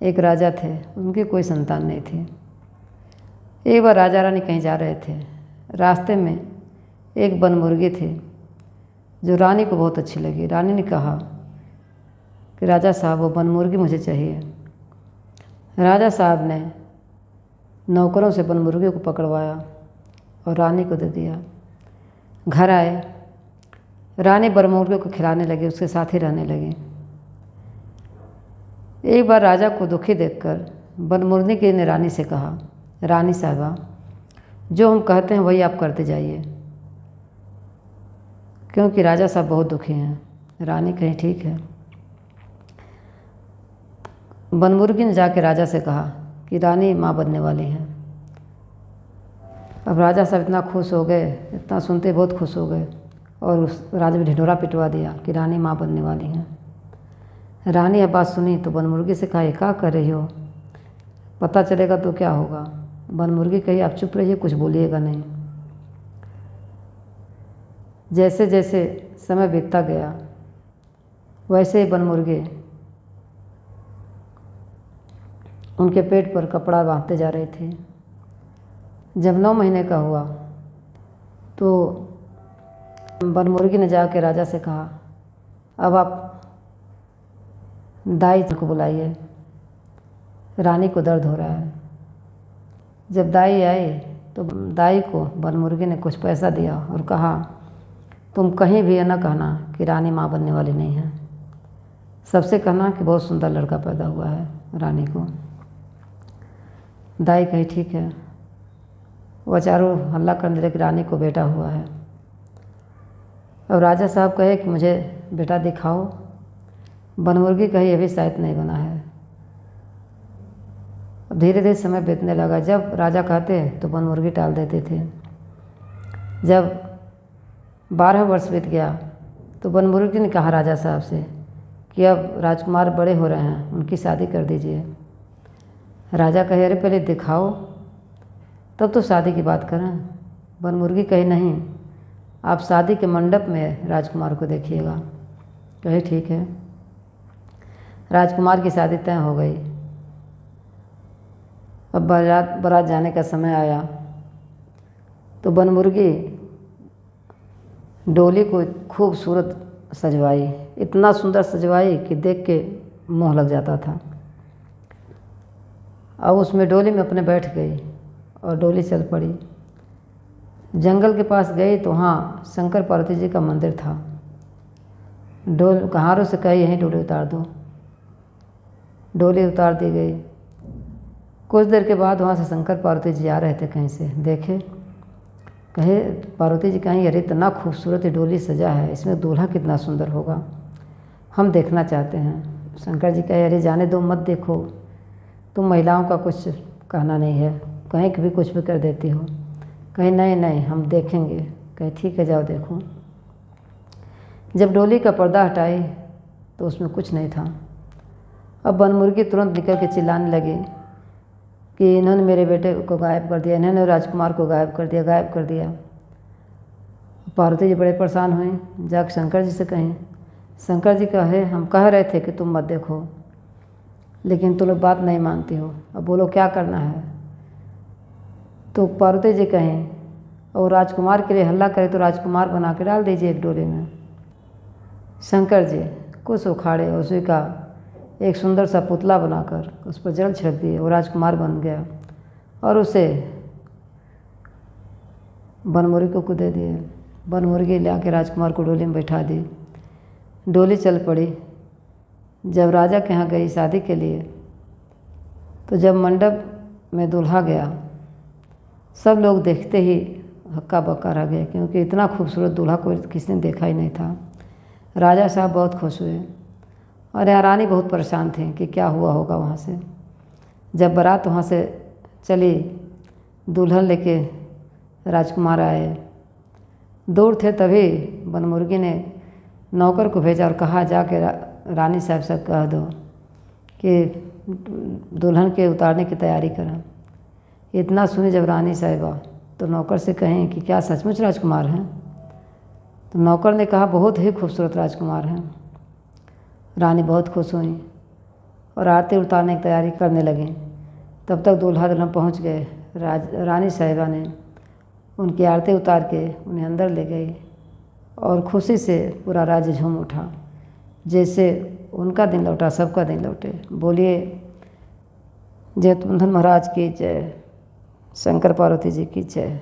एक राजा थे, उनकी कोई संतान नहीं थी। एक बार राजा रानी कहीं जा रहे थे। रास्ते में एक बनमुर्गी थी जो रानी को बहुत अच्छी लगी। रानी ने कहा कि राजा साहब, वो बनमुर्गी मुझे चाहिए। राजा साहब ने नौकरों से बनमुर्गी को पकड़वाया और रानी को दे दिया। घर आए, रानी बनमुर्गी को खिलाने लगी, उसके साथ ही रहने लगी। एक बार राजा को दुखी देखकर बनमुर्गी ने रानी से कहा, रानी साहबा, जो हम कहते हैं वही आप करते जाइए, क्योंकि राजा साहब बहुत दुखी हैं। रानी कही ठीक है। बनमुर्गी ने जाके राजा से कहा कि रानी माँ बनने वाली हैं। अब राजा साहब इतना खुश हो गए, इतना सुनते बहुत खुश हो गए, और उस राजा ने ढिढोरा पिटवा दिया कि रानी माँ बनने वाली हैं। रानी अब बात सुनी तो बनमुर्गी से कहा, ये क्या कर रही हो, पता चलेगा तो क्या होगा। बनमुर्गी कही, आप चुप रहिए, कुछ बोलिएगा नहीं। जैसे जैसे समय बीतता गया वैसे ही बनमुर्गी उनके पेट पर कपड़ा बांधते जा रही थी। जब 9 महीने का हुआ तो बनमुर्गी ने जाकर राजा से कहा, अब आप दाई को बुलाइए, रानी को दर्द हो रहा है। जब दाई आई तो दाई को बनमुर्गी ने कुछ पैसा दिया और कहा, तुम कहीं भी न कहना कि रानी माँ बनने वाली नहीं है, सबसे कहना कि बहुत सुंदर लड़का पैदा हुआ है रानी को। दाई कही ठीक है। वह चारों हल्ला करने लगे, रानी को बेटा हुआ है। अब राजा साहब कहे कि मुझे बेटा दिखाओ। बनमुर्गी कही, अभी शायद नहीं बना है। अब धीरे धीरे समय बीतने लगा। जब राजा कहते तो बनमुर्गी टाल देते थे। जब 12 वर्ष बीत गया तो बनमुर्गी ने कहा राजा साहब से कि अब राजकुमार बड़े हो रहे हैं, उनकी शादी कर दीजिए। राजा कहे, अरे पहले दिखाओ तब तो शादी की बात करें। बनमुर्गी कही, नहीं, आप शादी के मंडप में राजकुमार को देखिएगा। कहे ठीक है। राजकुमार की शादी तय हो गई। अब बारात जाने का समय आया तो बनमुर्गी डोली को खूबसूरत सजवाई, इतना सुंदर सजवाई कि देख के मोह लग जाता था। अब उसमें डोली में अपने बैठ गई और डोली चल पड़ी। जंगल के पास गई तो वहाँ शंकर पार्वती जी का मंदिर था। कहारों से कही, यहीं डोली उतार दो। डोली उतार दी गई। कुछ देर के बाद वहाँ से शंकर पार्वती जी आ रहे थे, कहीं से देखे। कहे पार्वती जी, कहीं अरे इतना खूबसूरत डोली सजा है, इसमें दूल्हा कितना सुंदर होगा, हम देखना चाहते हैं। शंकर जी कहे, अरे जाने दो, मत देखो, तुम महिलाओं का कुछ कहना नहीं है, कहीं भी कुछ भी कर देती हो। कहीं नहीं नहीं, हम देखेंगे। कहे ठीक है, जाओ देखो। जब डोली का पर्दा हटाई तो उसमें कुछ नहीं था। अब बनमुर्गी तुरंत निकल के चिल्लाने लगी कि इन्होंने मेरे बेटे को गायब कर दिया, इन्होंने राजकुमार को गायब कर दिया, गायब कर दिया। पार्वती जी बड़े परेशान हुए, जाकर शंकर जी से कहें। शंकर जी कहे, हम कह रहे थे कि तुम मत देखो, लेकिन तुम लोग बात नहीं मानती हो, अब बोलो क्या करना है। तो पार्वती जी कहें, और राजकुमार के लिए हल्ला करे तो राजकुमार बना के डाल दीजिए एक डोले में। शंकर जी कुछ उखाड़े, उसी का एक सुंदर सा पुतला बनाकर उस पर जल छिड़क दिए, वो राजकुमार बन गया और उसे बनमुर्गी को दे दिए। बनमुर्गी ले आके राजकुमार को डोली में बैठा दी। डोली चल पड़ी। जब राजा के यहाँ गई शादी के लिए तो जब मंडप में दूल्हा गया, सब लोग देखते ही हक्का बक्का रह गए, क्योंकि इतना खूबसूरत दूल्हा कोई किसी ने देखा ही नहीं था। राजा साहब बहुत खुश हुए और यहाँ रानी बहुत परेशान थी कि क्या हुआ होगा वहाँ से। जब बारात वहाँ से चली, दुल्हन लेके राजकुमार आए। दूर थे तभी बनमुर्गी ने नौकर को भेजा और कहा, जाके रानी साहब से कह दो कि दुल्हन के उतारने की तैयारी करें। इतना सुनी जब रानी साहिबा तो नौकर से कहें कि क्या सचमुच राजकुमार हैं। तो नौकर ने कहा, बहुत ही खूबसूरत राजकुमार हैं। रानी बहुत खुश हुई और आरती उतारने की तैयारी करने लगे। तब तक दूल्हा दुल्हन पहुंच गए। रानी साहिबा ने उनकी आरती उतार के उन्हें अंदर ले गई और खुशी से पूरा राज्य झूम उठा। जैसे उनका दिन लौटा सबका दिन लौटे। बोलिए जय कुंदन महाराज की जय, शंकर पार्वती जी की जय।